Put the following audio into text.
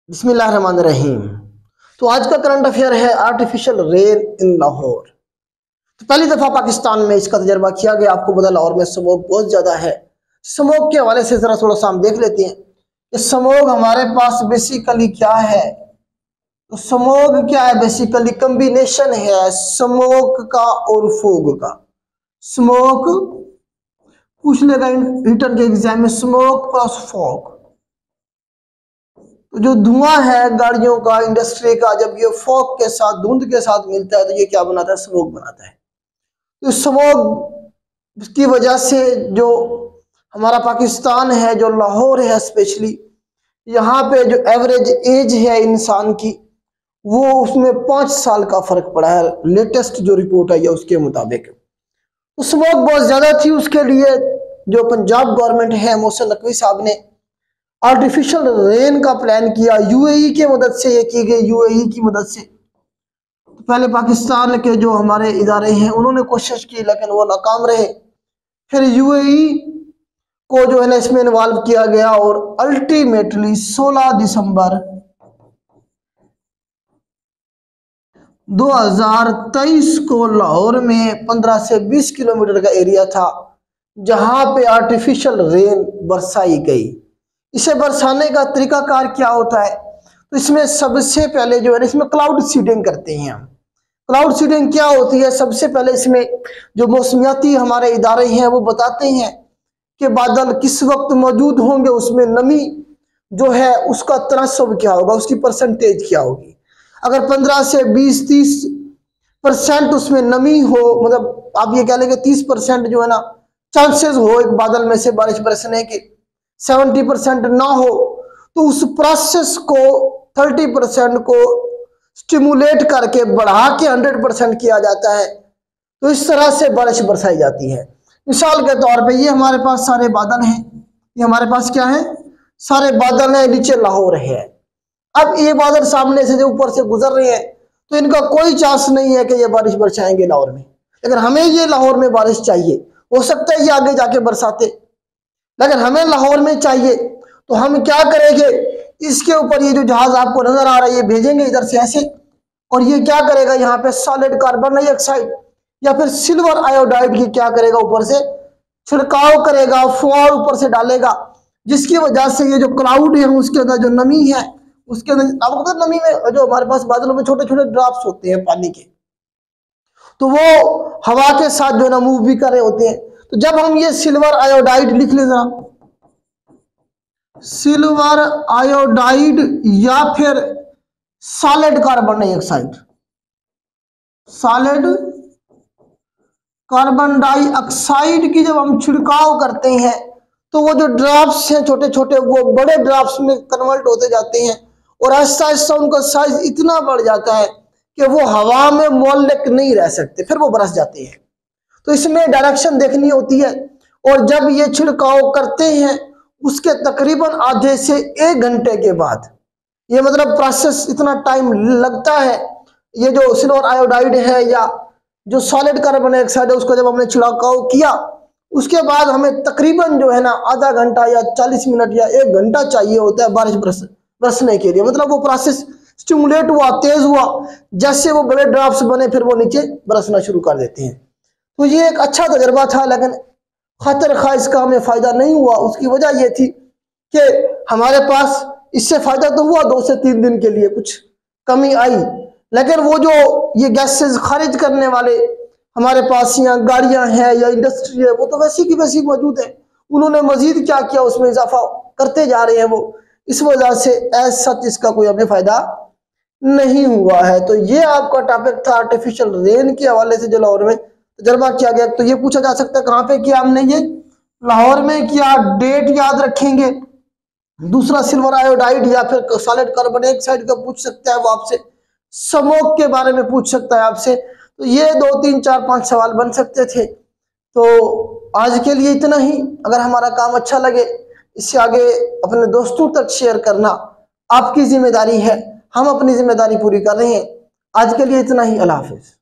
बिस्मिल्लाहिर्रहमानिर्रहीम। तो आज का करंट अफेयर है आर्टिफिशियल रेन इन लाहौर। तो पहली दफा पाकिस्तान में इसका तजर्बा किया गया। आपको पता लाहौर में स्मोक बहुत ज्यादा है। स्मोक के हवाले से जरा थोड़ा सा हम देख लेते हैं कि स्मोक हमारे पास बेसिकली क्या है। तो स्मोक क्या है? बेसिकली कॉम्बिनेशन है स्मोक का और फोग का। स्मोक पूछ लेगा रिटर्न के एग्जाम में, स्मोक प्लस फॉग। तो जो धुआं है गाड़ियों का, इंडस्ट्री का, जब ये फॉग के साथ, धुंध के साथ मिलता है तो ये क्या बनाता है? स्मोक बनाता है। तो स्मोक की वजह से जो हमारा पाकिस्तान है, जो लाहौर है स्पेशली, यहाँ पे जो एवरेज एज है इंसान की, वो उसमें 5 साल का फर्क पड़ा है, लेटेस्ट जो रिपोर्ट आई है उसके मुताबिक। तो स्मोक बहुत ज्यादा थी, उसके लिए जो पंजाब गवर्नमेंट है, मोहसिन नकवी साहब ने आर्टिफिशियल रेन का प्लान किया। यूएई की मदद से ये की गई। यूएई की मदद से तो पहले पाकिस्तान के जो हमारे इदारे हैं उन्होंने कोशिश की, लेकिन वो नाकाम रहे। फिर यूएई को जो है ना इसमें इन्वॉल्व किया गया और अल्टीमेटली 16 दिसंबर 2023 को लाहौर में 15 से 20 किलोमीटर का एरिया था जहां पे आर्टिफिशियल रेन बरसाई गई। इसे बरसाने का तरीकाकार क्या होता है? तो इसमें सबसे पहले जो है इसमें क्लाउड सीडिंग करते हैं हम। क्लाउड सीडिंग क्या होती है? सबसे पहले इसमें जो मौसमियाती हमारे इदारे हैं वो बताते हैं कि बादल किस वक्त मौजूद होंगे, उसमें नमी जो है उसका तनासब क्या होगा, उसकी परसेंटेज क्या होगी। अगर 15 से 20-30% उसमें नमी हो, मतलब आप ये कह लेंगे 30% जो है ना चांसेस हो एक बादल में से बारिश बरसने के, 70% ना हो, तो उस प्रोसेस को 30% को स्टिमुलेट करके बढ़ा के 100% किया जाता है। तो इस तरह से बारिश बरसाई जाती है। मिसाल के तौर पे ये हमारे पास सारे बादल हैं, ये हमारे पास क्या है? सारे बादल हैं, नीचे लाहौर है। अब ये बादल सामने से जो ऊपर से गुजर रहे हैं तो इनका कोई चांस नहीं है कि ये बारिश बरसाएंगे लाहौर में। लेकिन हमें ये लाहौर में बारिश चाहिए, हो सकता है ये आगे जाके बरसाते, लेकिन हमें लाहौर में चाहिए। तो हम क्या करेंगे? इसके ऊपर ये जो जहाज आपको नजर आ रहा है ये भेजेंगे इधर से ऐसे, और ये क्या करेगा? यहाँ पे सॉलिड कार्बन डाइऑक्साइड या फिर सिल्वर आयोडाइड की क्या करेगा? ऊपर से छिड़काव करेगा, फुआर ऊपर से डालेगा, जिसकी वजह से ये जो क्लाउड है उसके अंदर जो नमी है, उसके अंदर आपको पता है नमी में जो हमारे पास बादलों में छोटे छोटे ड्रॉप्स होते हैं पानी के, तो वो हवा के साथ जो है ना मूव भी कर रहे होते हैं। तो जब हम ये सिल्वर आयोडाइड लिख लें जरा, सिल्वर आयोडाइड या फिर solid carbon dioxide, solid carbon dioxide की जब हम छिड़काव करते हैं तो वो जो ड्रॉप्स हैं छोटे छोटे वो बड़े ड्रॉप्स में कन्वर्ट होते जाते हैं और आहिस्ता आहिस्ता उनका साइज इतना बढ़ जाता है कि वो हवा में मोलक नहीं रह सकते, फिर वो बरस जाते हैं। तो इसमें डायरेक्शन देखनी होती है, और जब ये छिड़काव करते हैं उसके तकरीबन आधे से 1 घंटे के बाद, ये मतलब प्रोसेस इतना टाइम लगता है। ये जो सिल्वर आयोडाइड है या जो सॉलिड कार्बन डाइऑक्साइड है उसको जब हमने छिड़काव किया उसके बाद हमें तकरीबन जो है ना आधा घंटा या 40 मिनट या 1 घंटा चाहिए होता है बारिश बरसने के लिए। मतलब वो प्रोसेस स्टिमुलेट हुआ, तेज हुआ, जैसे वो बड़े ड्रॉप्स बने फिर वो नीचे बरसना शुरू कर देते हैं। तो ये एक अच्छा तजर्बा था, लेकिन खतर खा इसका हमें फायदा नहीं हुआ। उसकी वजह ये थी कि हमारे पास इससे फायदा तो हुआ 2 से 3 दिन के लिए, कुछ कमी आई, लेकिन वो जो ये गैसेस खारिज करने वाले हमारे पास यहाँ गाड़ियां हैं या इंडस्ट्री है वो तो वैसी की वैसी मौजूद है। उन्होंने मजीद क्या किया, उसमें इजाफा करते जा रहे हैं वो, इस वजह से एज सच इसका कोई हमें फायदा नहीं हुआ है। तो ये आपका टॉपिक था आर्टिफिशियल रेन के हवाले से जो लाहौर में तजर्बा किया गया। तो ये पूछा जा सकता है कहाँ पे किया हमने? ये लाहौर में किया। डेट याद रखेंगे। दूसरा सिल्वर आयोडाइड या फिर सॉलिड कार्बन डाइऑक्साइड का पूछ सकता है वो आपसे। स्मोक के बारे में पूछ सकता है आपसे। तो ये 2, 3, 4, 5 सवाल बन सकते थे। तो आज के लिए इतना ही। अगर हमारा काम अच्छा लगे इससे आगे अपने दोस्तों तक शेयर करना आपकी जिम्मेदारी है। हम अपनी जिम्मेदारी पूरी कर रहे हैं। आज के लिए इतना ही। अल्लाह हाफिज।